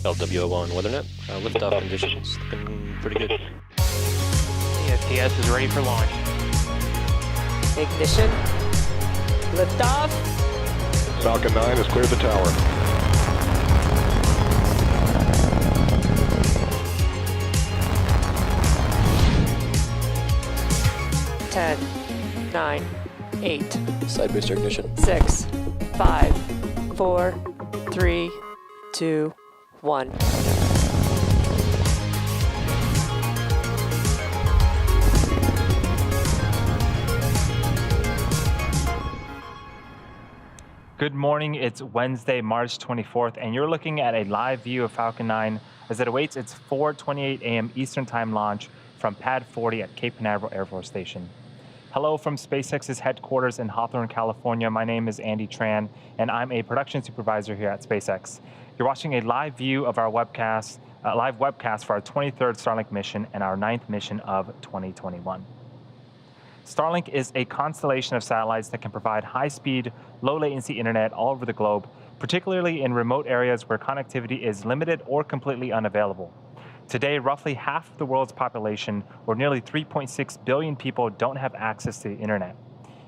LWO1 WeatherNet. Liftoff conditions looking pretty good. ESPS is ready for launch. Ignition. Liftoff. Falcon 9 has cleared the tower. Ten, 9, 8, Side booster ignition. 6, 5, 4, 3, 2, 1. Good morning, it's Wednesday, March 24th, and you're looking at a live view of Falcon 9 as it awaits its 4:28 a.m. Eastern Time launch from Pad 40 at Cape Canaveral Air Force Station. Hello from SpaceX's headquarters in Hawthorne, California. My name is Andy Tran, and I'm a production supervisor here at SpaceX. You're watching a live view of our webcast, live webcast for our 23rd Starlink mission and our 9th mission of 2021. Starlink is a constellation of satellites that can provide high-speed, low-latency internet all over the globe, particularly in remote areas where connectivity is limited or completely unavailable. Today, roughly half of the world's population, or nearly 3.6 billion people, don't have access to the internet.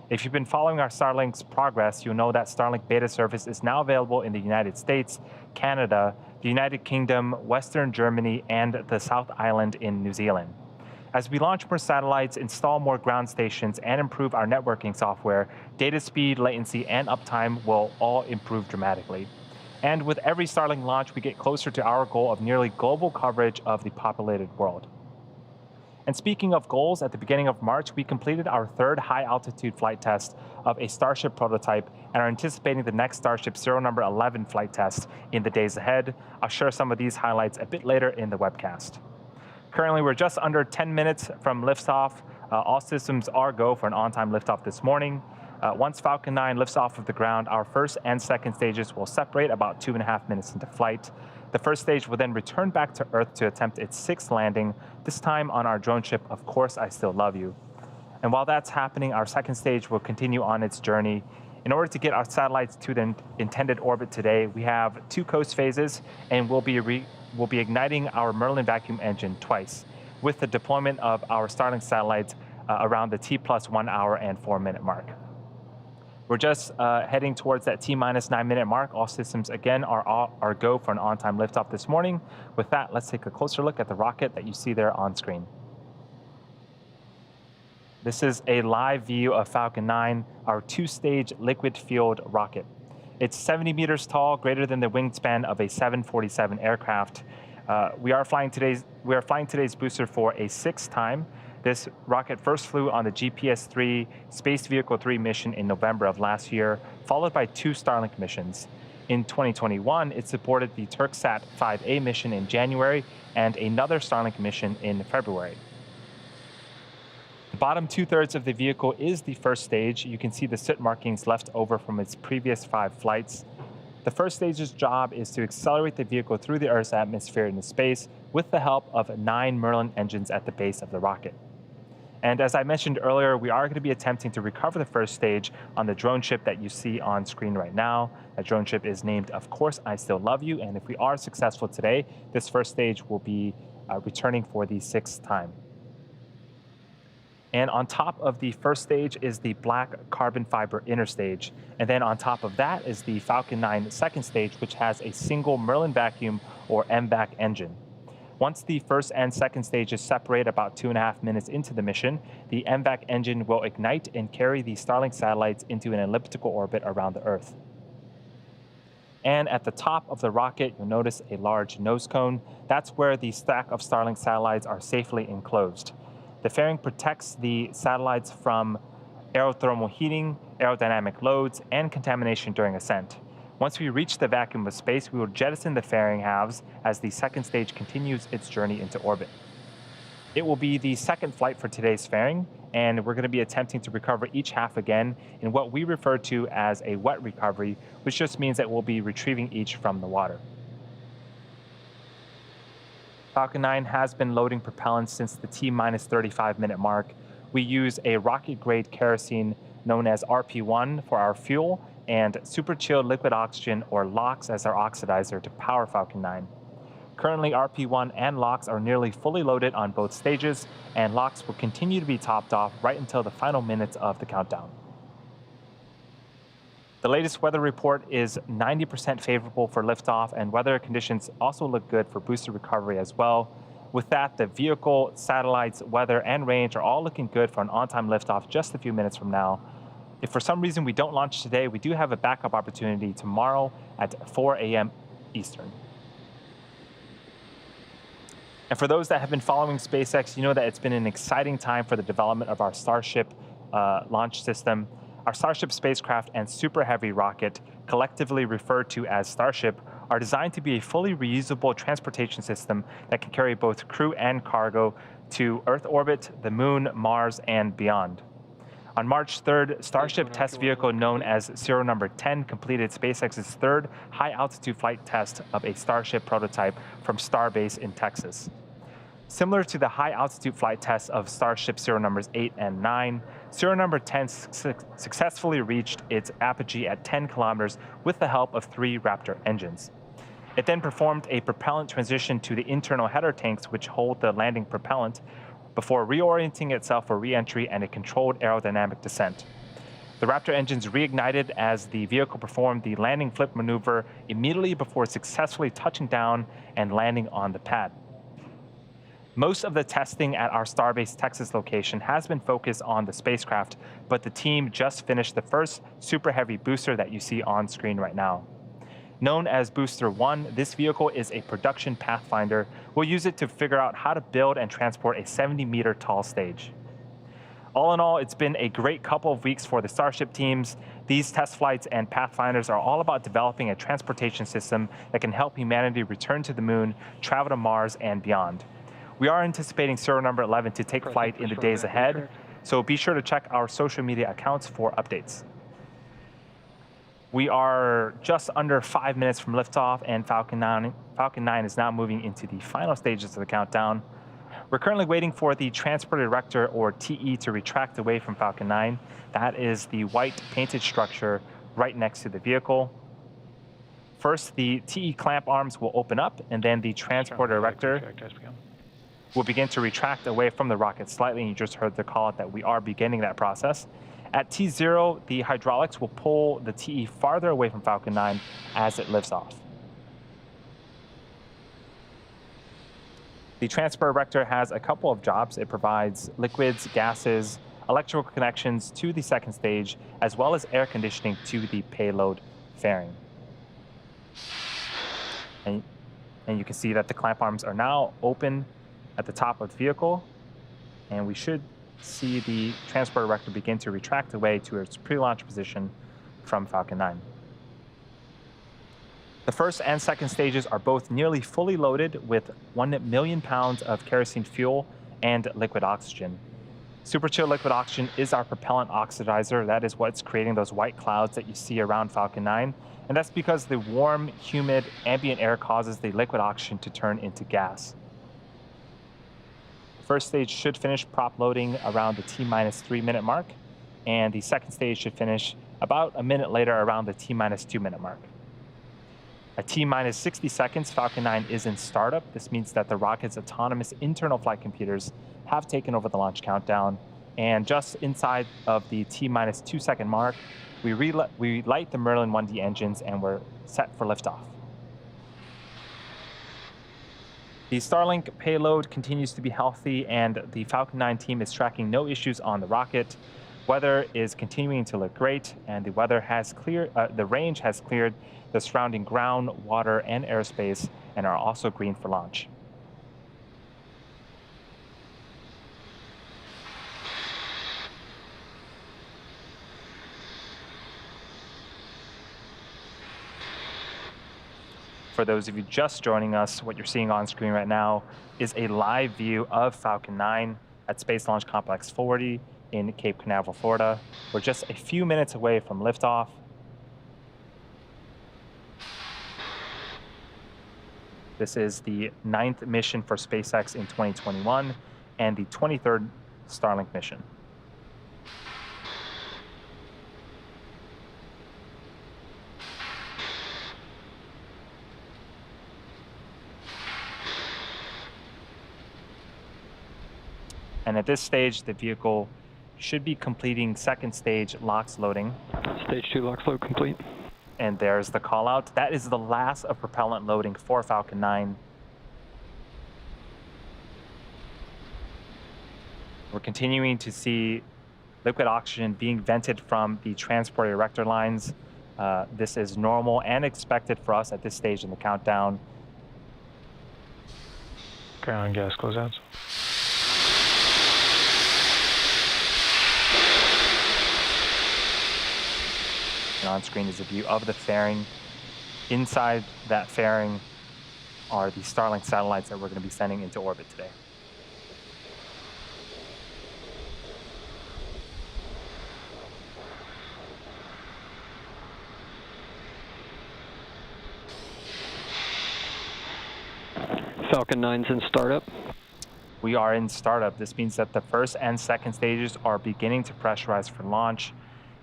If you've been following our Starlink's progress, you'll know that Starlink beta service is now available in the United States, Canada, the United Kingdom, Western Germany, and the South Island in New Zealand. As we launch more satellites, install more ground stations, and improve our networking software, data speed, latency, and uptime will all improve dramatically. And with every Starlink launch, we get closer to our goal of nearly global coverage of the populated world. And speaking of goals, at the beginning of March, we completed our third high-altitude flight test of a Starship prototype and are anticipating the next Starship serial number 11 flight test in the days ahead. I'll share some of these highlights a bit later in the webcast. Currently, we're just under 10 minutes from liftoff. All systems are go for an on-time liftoff this morning. Once Falcon 9 lifts off of the ground, our first and second stages will separate about 2.5 minutes into flight. The first stage will then return back to Earth to attempt its sixth landing, this time on our drone ship, Of Course I Still Love You. And while that's happening, our second stage will continue on its journey. In order to get our satellites to the intended orbit today, we have 2 coast phases, and we'll be igniting our Merlin vacuum engine twice, with the deployment of our Starlink satellites around the T+1 hour and 4 minute mark. We're just heading towards that T-minus 9 minute mark. All systems again are go for an on-time liftoff this morning. With that, let's take a closer look at the rocket that you see there on screen. This is a live view of Falcon 9, our 2-stage liquid-fueled rocket. It's 70 meters tall, greater than the wingspan of a 747 aircraft. We are flying today's booster for a 6th time. This rocket first flew on the GPS-3 Space Vehicle 3 mission in November of last year, followed by 2 Starlink missions. In 2021, it supported the Turksat 5A mission in January and another Starlink mission in February. The bottom 2/3 of the vehicle is the first stage. You can see the soot markings left over from its previous 5 flights. The first stage's job is to accelerate the vehicle through the Earth's atmosphere into space with the help of 9 Merlin engines at the base of the rocket. And as I mentioned earlier, we are going to be attempting to recover the first stage on the drone ship that you see on screen right now. That drone ship is named Of Course I Still Love You, and if we are successful today, this first stage will be returning for the 6th time. And on top of the first stage is the black carbon fiber inner stage. And then on top of that is the Falcon 9 second stage, which has a single Merlin vacuum or MVAC engine. Once the first and second stages separate about 2.5 minutes into the mission, the MVAC engine will ignite and carry the Starlink satellites into an elliptical orbit around the Earth. And at the top of the rocket, you'll notice a large nose cone. That's where the stack of Starlink satellites are safely enclosed. The fairing protects the satellites from aerothermal heating, aerodynamic loads, and contamination during ascent. Once we reach the vacuum of space, we will jettison the fairing halves as the second stage continues its journey into orbit. It will be the second flight for today's fairing, and we're going to be attempting to recover each half again in what we refer to as a wet recovery, which just means that we'll be retrieving each from the water. Falcon 9 has been loading propellant since the T-minus 35 minute mark. We use a rocket-grade kerosene known as RP1 for our fuel and super chilled liquid oxygen, or LOX, as our oxidizer to power Falcon 9. Currently, RP1 and LOX are nearly fully loaded on both stages, and LOX will continue to be topped off right until the final minutes of the countdown. The latest weather report is 90% favorable for liftoff, and weather conditions also look good for booster recovery as well. With that, the vehicle, satellites, weather, and range are all looking good for an on-time liftoff just a few minutes from now. If for some reason we don't launch today, we do have a backup opportunity tomorrow at 4 a.m. Eastern. And for those that have been following SpaceX, you know that it's been an exciting time for the development of our Starship launch system. Our Starship spacecraft and Super Heavy rocket, collectively referred to as Starship, are designed to be a fully reusable transportation system that can carry both crew and cargo to Earth orbit, the Moon, Mars, and beyond. On March 3rd, Starship test vehicle known as serial number 10 completed SpaceX's third high-altitude flight test of a Starship prototype from Starbase in Texas. Similar to the high-altitude flight tests of Starship serial numbers 8 and 9, serial number 10 successfully reached its apogee at 10 kilometers with the help of 3 Raptor engines. It then performed a propellant transition to the internal header tanks, which hold the landing propellant, before reorienting itself for re-entry and a controlled aerodynamic descent. The Raptor engines reignited as the vehicle performed the landing flip maneuver immediately before successfully touching down and landing on the pad. Most of the testing at our Starbase Texas location has been focused on the spacecraft, but the team just finished the first Super Heavy booster that you see on screen right now. Known as Booster 1, this vehicle is a production pathfinder. We'll use it to figure out how to build and transport a 70-meter tall stage. All in all, it's been a great couple of weeks for the Starship teams. These test flights and pathfinders are all about developing a transportation system that can help humanity return to the Moon, travel to Mars, and beyond. We are anticipating serial number 11 to take flight in the days ahead, so be sure to check our social media accounts for updates. We are just under 5 minutes from liftoff, and Falcon 9 is now moving into the final stages of the countdown. We're currently waiting for the Transport Erector, or TE, to retract away from Falcon 9. That is the white painted structure right next to the vehicle. First, the TE clamp arms will open up, and then the Transport Erector will begin to retract away from the rocket slightly, and you just heard the call out that we are beginning that process. At T0, the hydraulics will pull the TE farther away from Falcon 9 as it lifts off. The Transport Erector has a couple of jobs. It provides liquids, gases, electrical connections to the second stage, as well as air conditioning to the payload fairing. And you can see that the clamp arms are now open at the top of the vehicle, and we should see the Transport Erector begin to retract away to its pre-launch position from Falcon 9. The first and second stages are both nearly fully loaded with 1 million pounds of kerosene fuel and liquid oxygen. Super chill liquid oxygen is our propellant oxidizer. That is what's creating those white clouds that you see around Falcon 9, and that's because the warm, humid, ambient air causes the liquid oxygen to turn into gas. First stage should finish prop loading around the T-minus 3 minute mark, and the second stage should finish about a minute later around the T-minus 2 minute mark. At T-minus 60 seconds, Falcon 9 is in startup. This means that the rocket's autonomous internal flight computers have taken over the launch countdown, and just inside of the T-minus 2 second mark, we light the Merlin 1D engines, and we're set for liftoff. The Starlink payload continues to be healthy, and the Falcon 9 team is tracking no issues on the rocket. Weather is continuing to look great, and the range has cleared the surrounding ground, water, and airspace, and are also green for launch. For those of you just joining us, what you're seeing on screen right now is a live view of Falcon 9 at Space Launch Complex 40 in Cape Canaveral, Florida. We're just a few minutes away from liftoff. This is the 9th mission for SpaceX in 2021 and the 23rd Starlink mission. And at this stage, the vehicle should be completing second stage LOX loading. Stage 2 LOX load complete. And there's the call out. That is the last of propellant loading for Falcon 9. We're continuing to see liquid oxygen being vented from the transport erector lines. This is normal and expected for us at this stage in the countdown. Ground gas closeouts. And on screen is a view of the fairing. Inside that fairing are the Starlink satellites that we're going to be sending into orbit today. Falcon 9's in startup. We are in startup. This means that the first and second stages are beginning to pressurize for launch.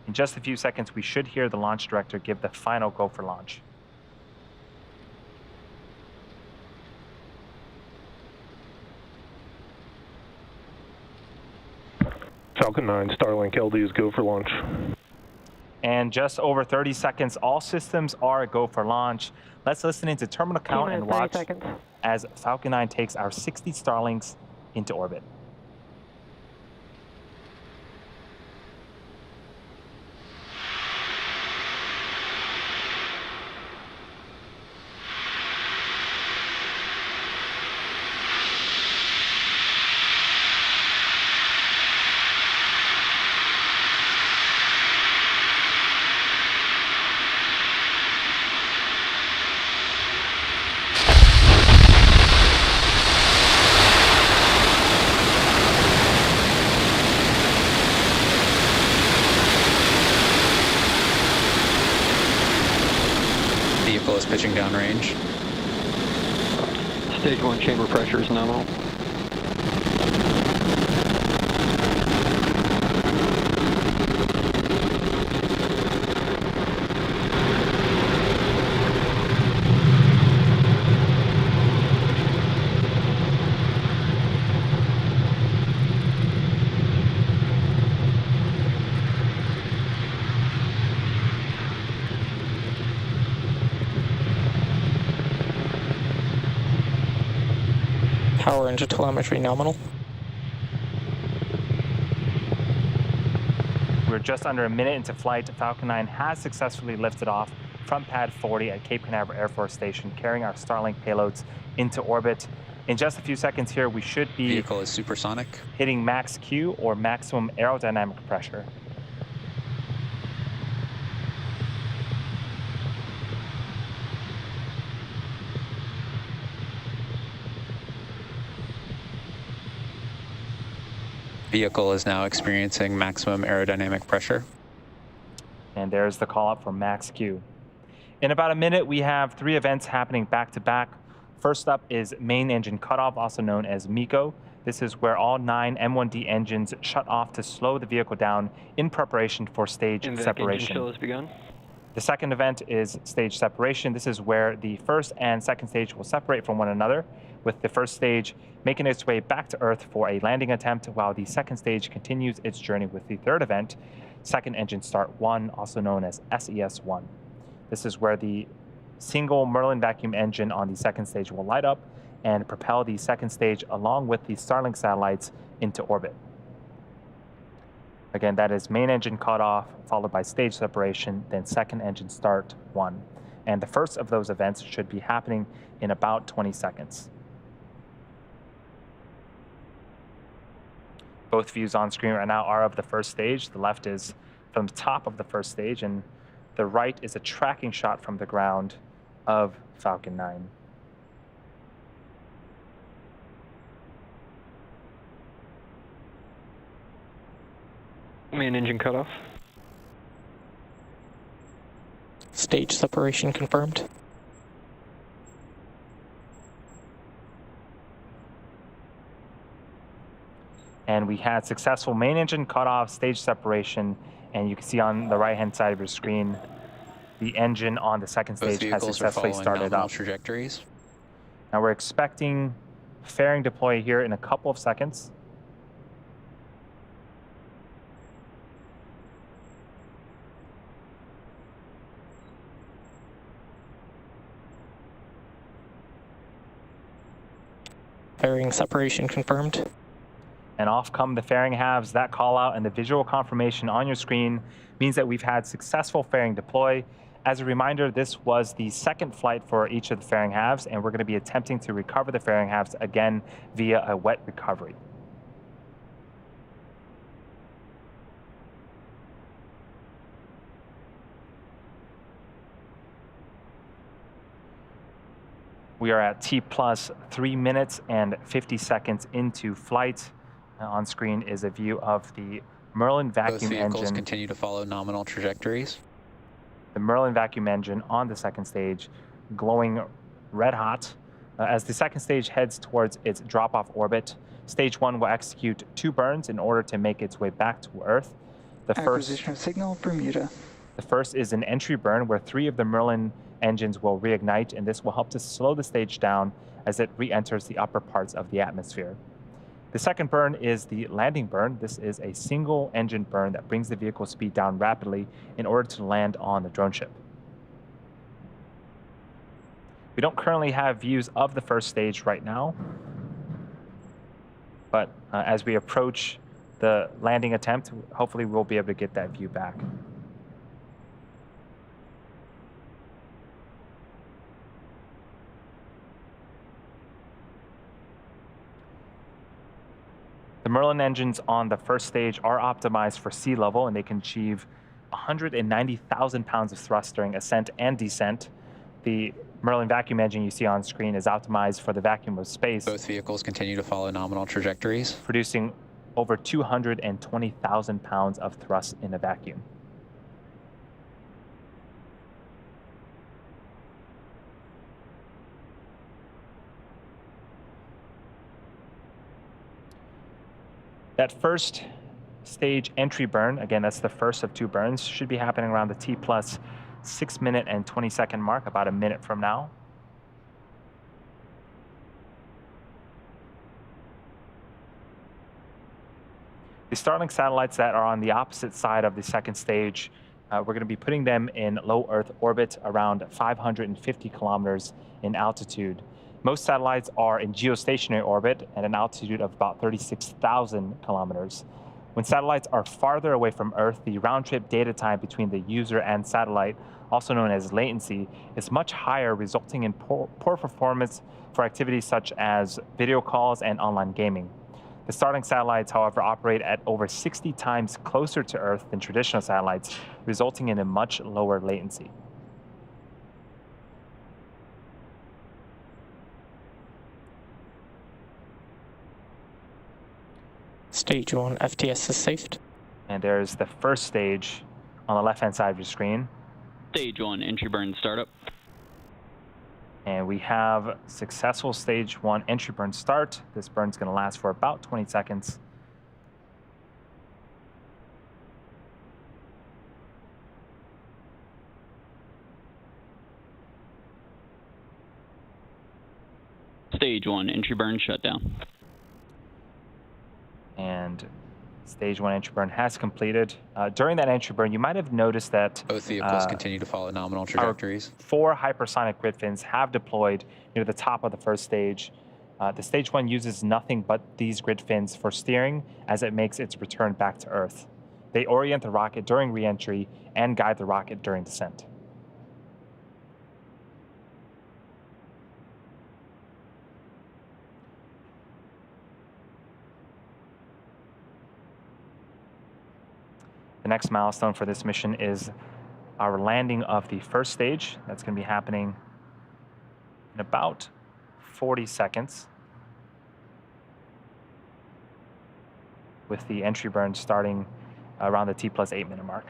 In just a few seconds, we should hear the launch director give the final go for launch. Falcon 9, Starlink LDs go for launch. And just over 30 seconds, all systems are a go for launch. Let's listen into terminal count and watch as Falcon 9 takes our 60 Starlinks into orbit. Vehicle is pitching downrange. Stage 1 chamber pressure is nominal. Power into telemetry nominal. We're just under a minute into flight. Falcon 9 has successfully lifted off from Pad 40 at Cape Canaveral Air Force Station, carrying our Starlink payloads into orbit. In just a few seconds here, we should be Vehicle is supersonic. hitting max Q, or maximum aerodynamic pressure. Vehicle is now experiencing maximum aerodynamic pressure. And there's the call up for max Q. In about a minute, we have 3 events happening back to back. First up is main engine cutoff, also known as MECO. This is where all 9 M1D engines shut off to slow the vehicle down in preparation for stage separation. Engine chill has begun. The second event is stage separation. This is where the first and second stage will separate from one another, with the first stage making its way back to Earth for a landing attempt, while the second stage continues its journey with the third event, second engine start 1, also known as SES-1. This is where the single Merlin vacuum engine on the second stage will light up and propel the second stage along with the Starlink satellites into orbit. Again, that is main engine cutoff, followed by stage separation, then second engine start 1. And the first of those events should be happening in about 20 seconds. Both views on screen right now are of the first stage. The left is from the top of the first stage, and the right is a tracking shot from the ground of Falcon 9. Main engine cutoff. Stage separation confirmed. And we had successful main engine cutoff, stage separation, and you can see on the right-hand side of your screen, the engine on the second Both stage has vehicles are successfully following started nominal up. trajectories. Now we're expecting fairing deploy here in a couple of seconds. fairing separation confirmed. And off come the fairing halves. That call out and the visual confirmation on your screen means that we've had successful fairing deploy. As a reminder, this was the second flight for each of the fairing halves, and we're going to be attempting to recover the fairing halves again via a wet recovery. We are at T plus 3 minutes and 50 seconds into flight. On screen is a view of the Merlin Both vacuum vehicles engine. continue to follow nominal trajectories. The Merlin vacuum engine on the second stage glowing red hot. As the second stage heads towards its drop-off orbit, stage 1 will execute 2 burns in order to make its way back to Earth. Acquisition of signal, Bermuda. The first is an entry burn where 3 of the Merlin engines will reignite, and this will help to slow the stage down as it re-enters the upper parts of the atmosphere. The second burn is the landing burn. This is a single engine burn that brings the vehicle speed down rapidly in order to land on the drone ship. We don't currently have views of the first stage right now, but as we approach the landing attempt, hopefully we'll be able to get that view back. The Merlin engines on the first stage are optimized for sea level, and they can achieve 190,000 pounds of thrust during ascent and descent. The Merlin vacuum engine you see on screen is optimized for the vacuum of space, Both vehicles continue to follow nominal trajectories. producing over 220,000 pounds of thrust in a vacuum. That first stage entry burn, again, that's the first of 2 burns, should be happening around the T plus 6 minute and 20 second mark, about a minute from now. The Starlink satellites that are on the opposite side of the second stage, we're going to be putting them in low Earth orbit around 550 kilometers in altitude. Most satellites are in geostationary orbit at an altitude of about 36,000 kilometers. When satellites are farther away from Earth, the round-trip data time between the user and satellite, also known as latency, is much higher, resulting in poor performance for activities such as video calls and online gaming. The Starlink satellites, however, operate at over 60 times closer to Earth than traditional satellites, resulting in a much lower latency. Stage 1 FTS is saved. And there's the first stage on the left-hand side of your screen. Stage 1 entry burn startup. And we have successful stage 1 entry burn start. This burn's going to last for about 20 seconds. Stage 1 entry burn shutdown. And stage 1 entry burn has completed. During that entry burn, you might have noticed that Both vehicles continue to follow nominal trajectories. 4 hypersonic grid fins have deployed near the top of the first stage. The stage 1 uses nothing but these grid fins for steering as it makes its return back to Earth. They orient the rocket during re-entry and guide the rocket during descent. The next milestone for this mission is our landing of the first stage. That's going to be happening in about 40 seconds, with the entry burn starting around the T plus 8 minute mark.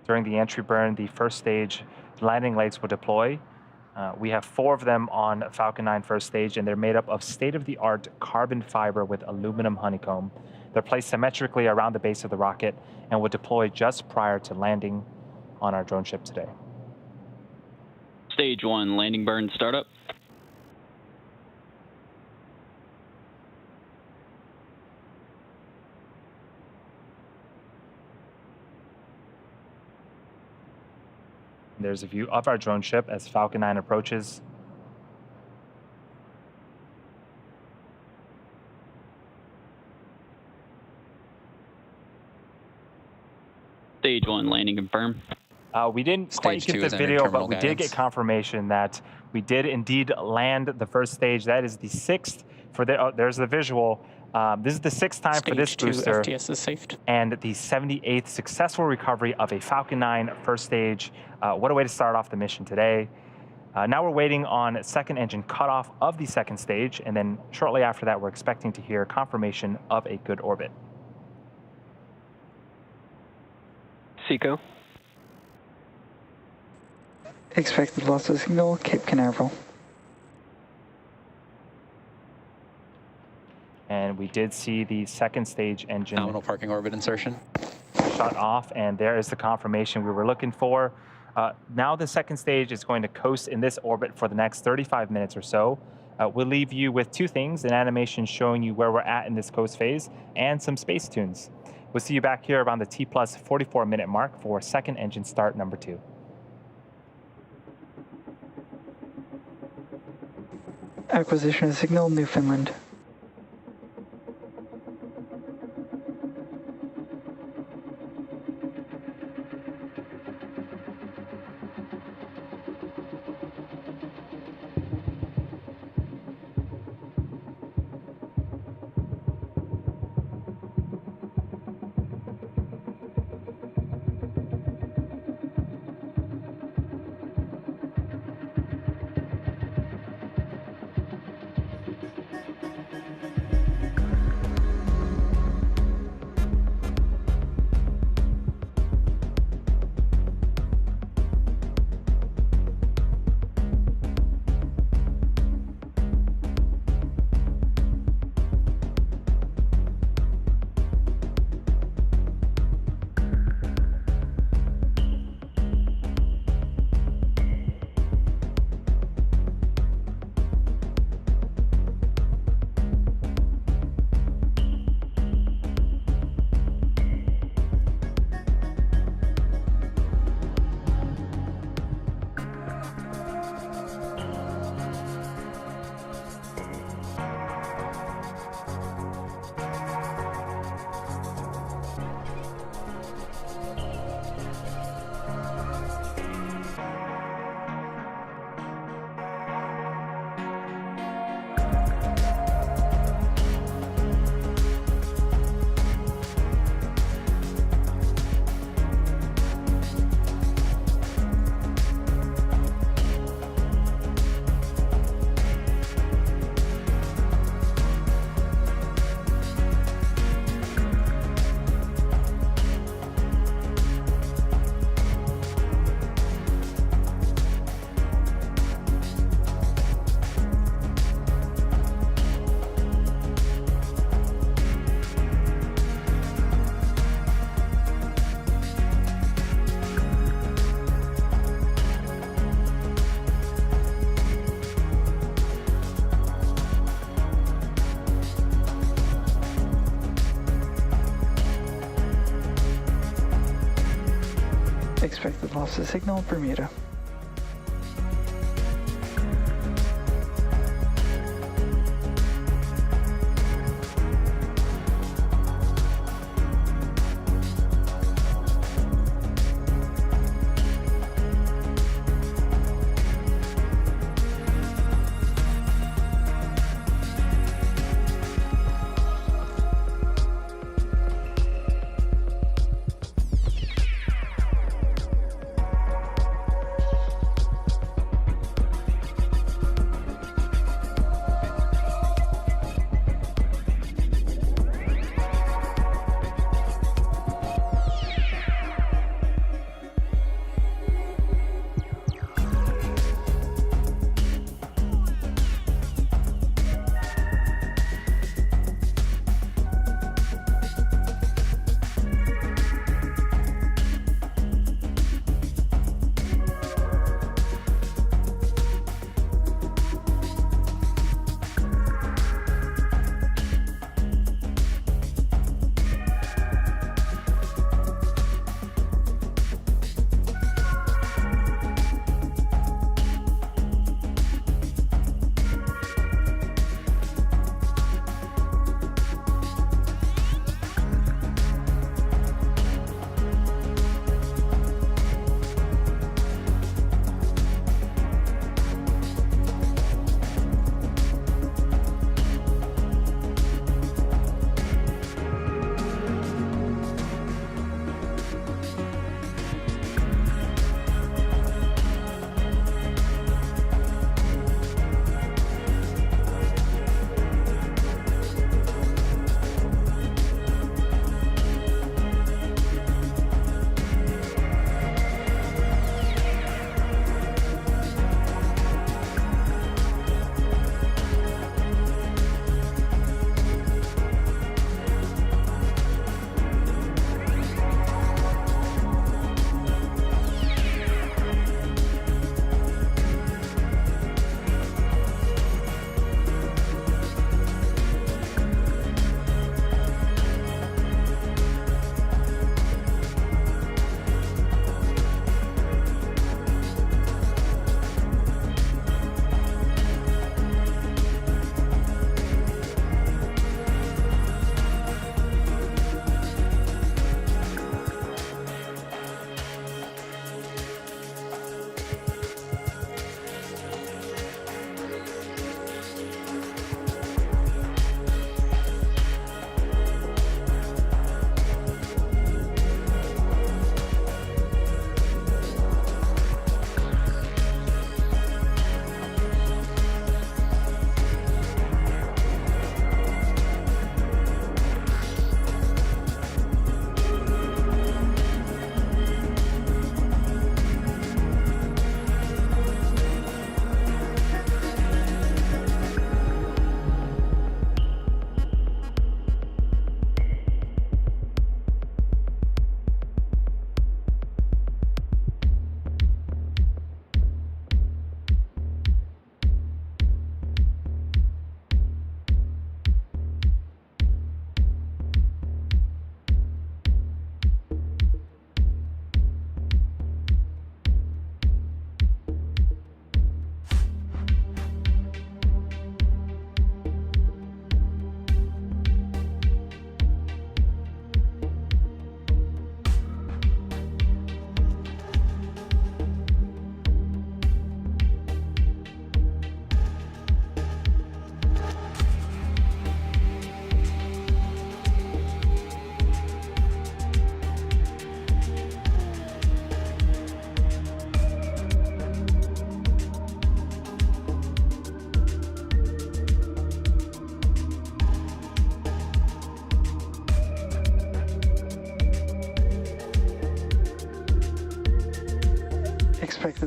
During the entry burn, the first stage landing legs will deploy. We have 4 of them on Falcon 9 first stage, and they're made up of state-of-the-art carbon fiber with aluminum honeycomb. They're placed symmetrically around the base of the rocket and will deploy just prior to landing on our drone ship today. Stage 1 landing burn startup. there's a view of our drone ship as Falcon 9 approaches. Stage 1, landing confirmed. We didn't quite Stage get 2 the is under video, but terminal we did guidance. get confirmation that we did indeed land the first stage. That is the 6th for the. There's the visual. This is the 6th time for this Stage 2 booster, FTS is saved. and the 78th successful recovery of a Falcon 9 first stage. What a way to start off the mission today. Now we're waiting on second engine cutoff of the second stage, and then shortly after that, we're expecting to hear confirmation of a good orbit. SECO. Expected loss of signal, Cape Canaveral. And we did see the second stage engine Nominal parking orbit insertion. shut off, and there is the confirmation we were looking for. Now the second stage is going to coast in this orbit for the next 35 minutes or so. We'll leave you with two things: an animation showing you where we're at in this coast phase, and some space tunes. We'll see you back here around the T plus 44-minute mark for second engine start number 2. Acquisition of signal, Newfoundland. Expected loss of signal, Bermuda.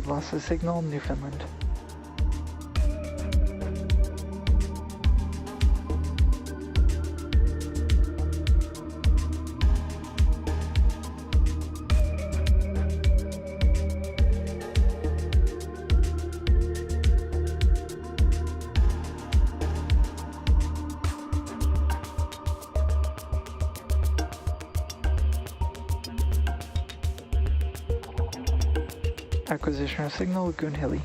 Expected loss of signal, Newfoundland. Acquisition of signal, Lagoon Hilly.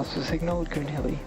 lost the signal, Lagoon Hilly.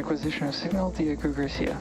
acquisition of signal, Diego Garcia.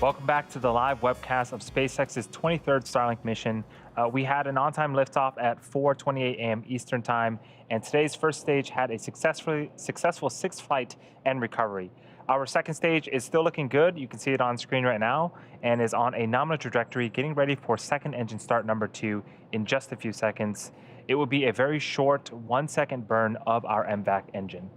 Welcome back to the live webcast of SpaceX's 23rd Starlink mission. We had an on-time liftoff at 4:28 a.m. Eastern Time, and today's first stage had a successful sixth flight and recovery. Our second stage is still looking good. You can see it on screen right now, and is on a nominal trajectory, getting ready for second engine start number 2 in just a few seconds. It will be a very short 1-second burn of our MVAC engine.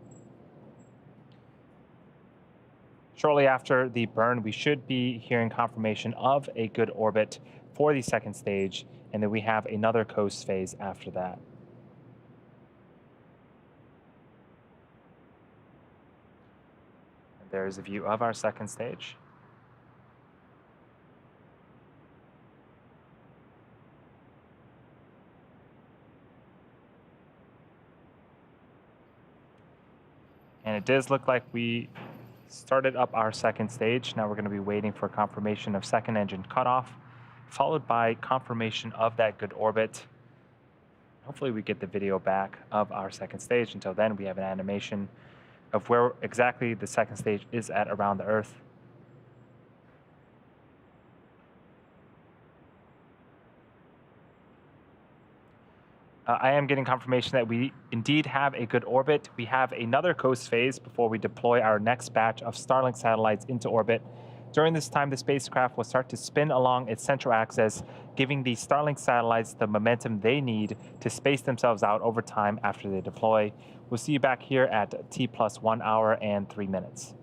Shortly after the burn, we should be hearing confirmation of a good orbit for the second stage, and then we have another coast phase after that. And there's a view of our second stage. And it does look like we started up our second stage. Now we're going to be waiting for confirmation of second engine cutoff, followed by confirmation of that good orbit. Hopefully we get the video back of our second stage. Until then, we have an animation of where exactly the second stage is at around the Earth. I am getting confirmation that we indeed have a good orbit. We have another coast phase before we deploy our next batch of Starlink satellites into orbit. During this time, the spacecraft will start to spin along its central axis, giving the Starlink satellites the momentum they need to space themselves out over time after they deploy. We'll see you back here at T+1 hour and 3 minutes.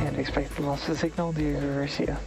And expect loss of signal to Garcia.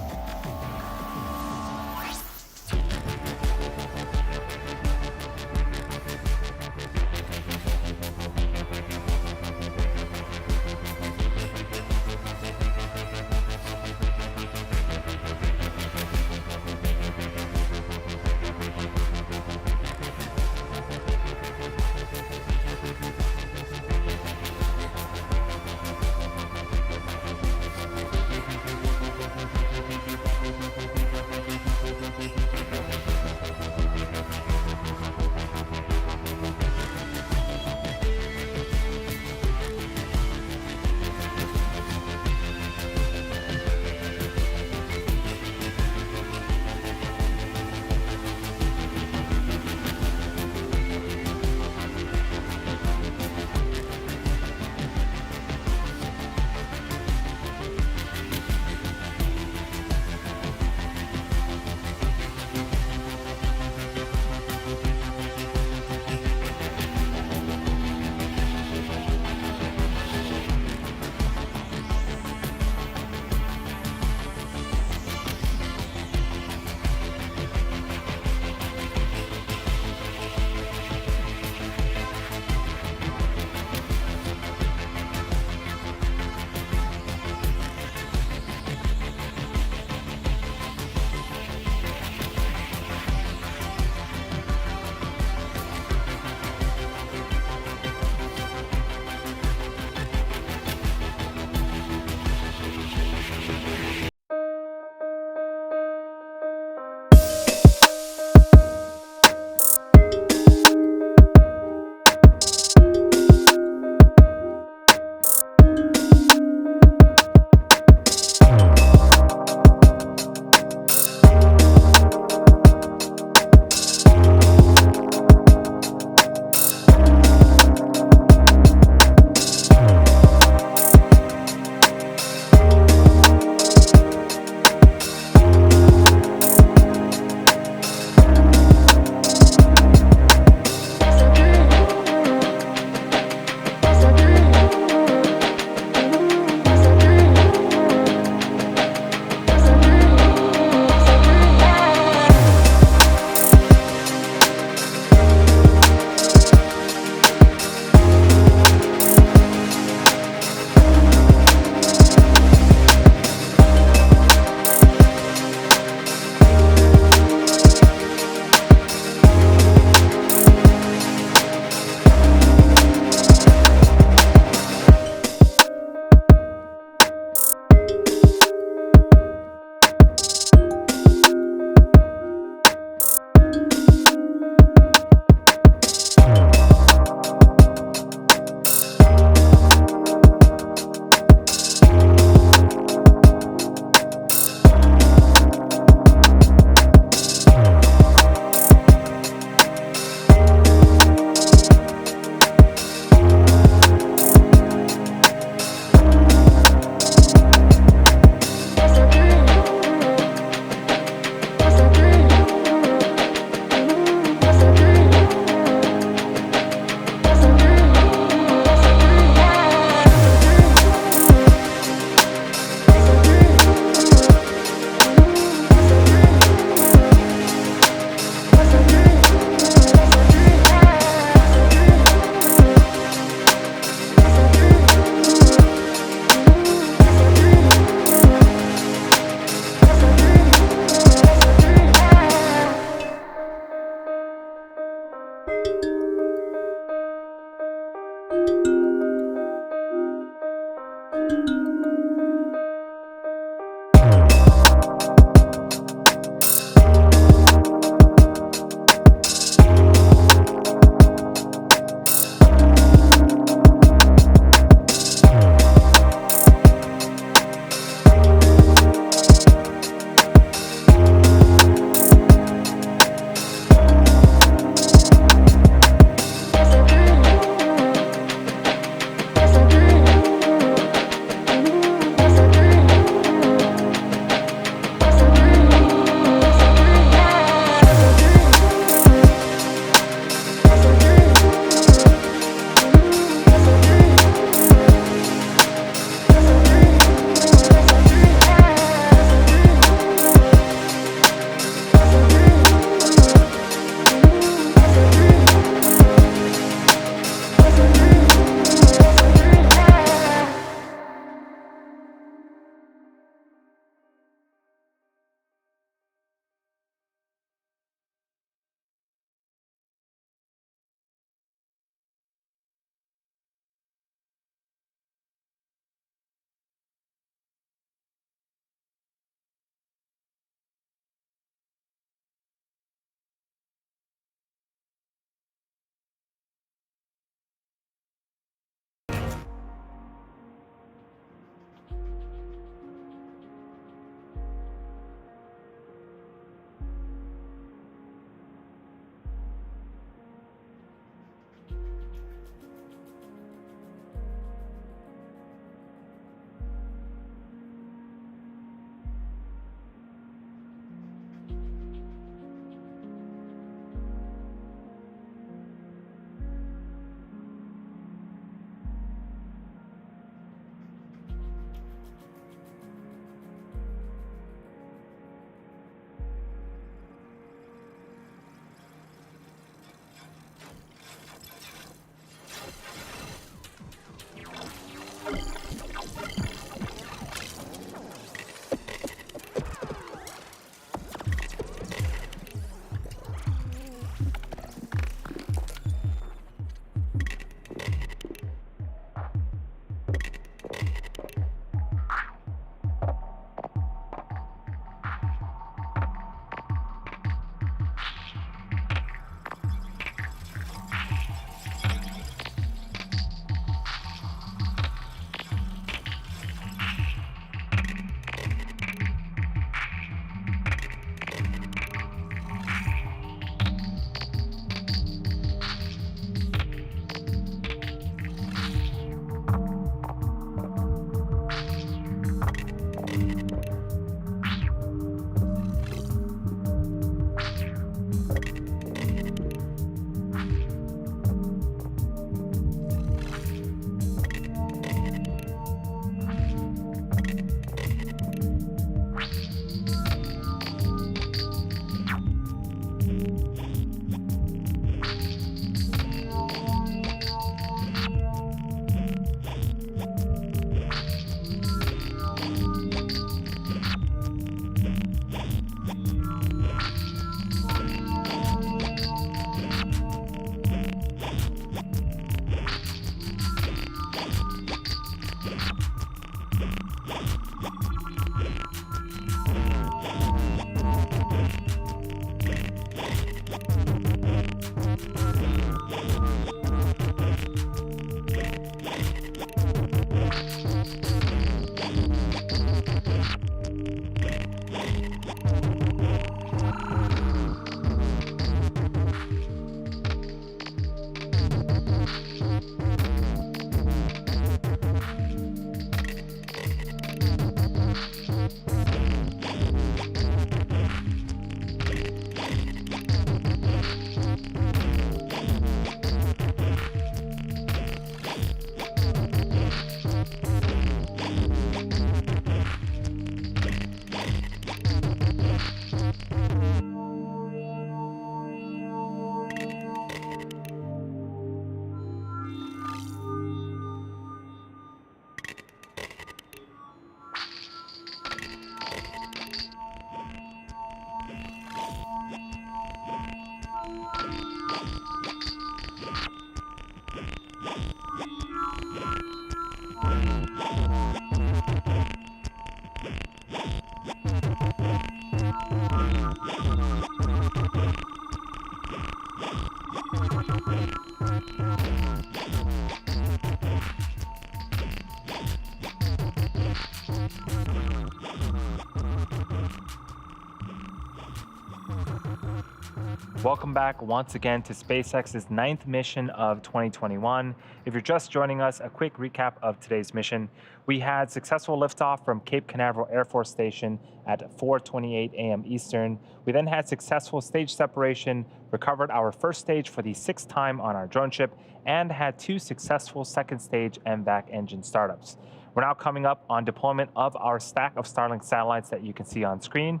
Welcome back once again to SpaceX's 9th mission of 2021. If you're just joining us, a quick recap of today's mission. We had successful liftoff from Cape Canaveral Air Force Station at 4:28 a.m. Eastern. We then had successful stage separation, recovered our first stage for the 6th time on our drone ship, and had 2 successful second stage MVAC engine startups. We're now coming up on deployment of our stack of Starlink satellites that you can see on screen.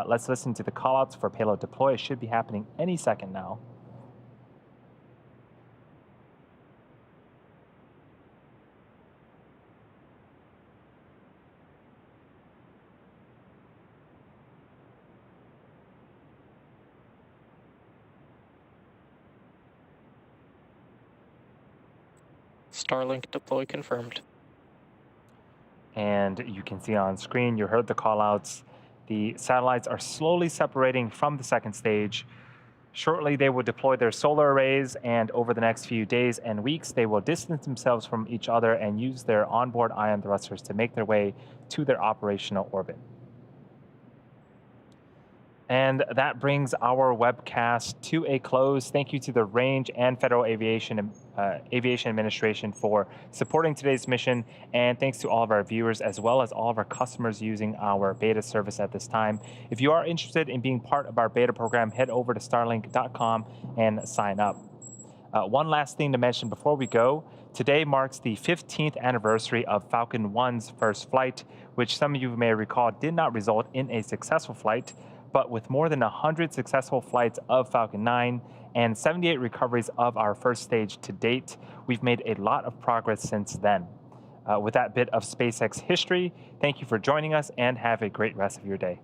Let's listen to the callouts for payload deploy. It should be happening any second now. Starlink deploy confirmed. And you can see on screen, you heard the callouts. The satellites are slowly separating from the second stage. Shortly, they will deploy their solar arrays, and over the next few days and weeks, they will distance themselves from each other and use their onboard ion thrusters to make their way to their operational orbit. And that brings our webcast to a close. Thank you to the Range and Federal Aviation Administration for supporting today's mission. And thanks to all of our viewers, as well as all of our customers using our beta service at this time. If you are interested in being part of our beta program, head over to starlink.com and sign up. One last thing to mention before we go. Today marks the 15th anniversary of Falcon 1's first flight, which some of you may recall did not result in a successful flight. But with more than 100 successful flights of Falcon 9 and 78 recoveries of our first stage to date, we've made a lot of progress since then. With that bit of SpaceX history, thank you for joining us and have a great rest of your day.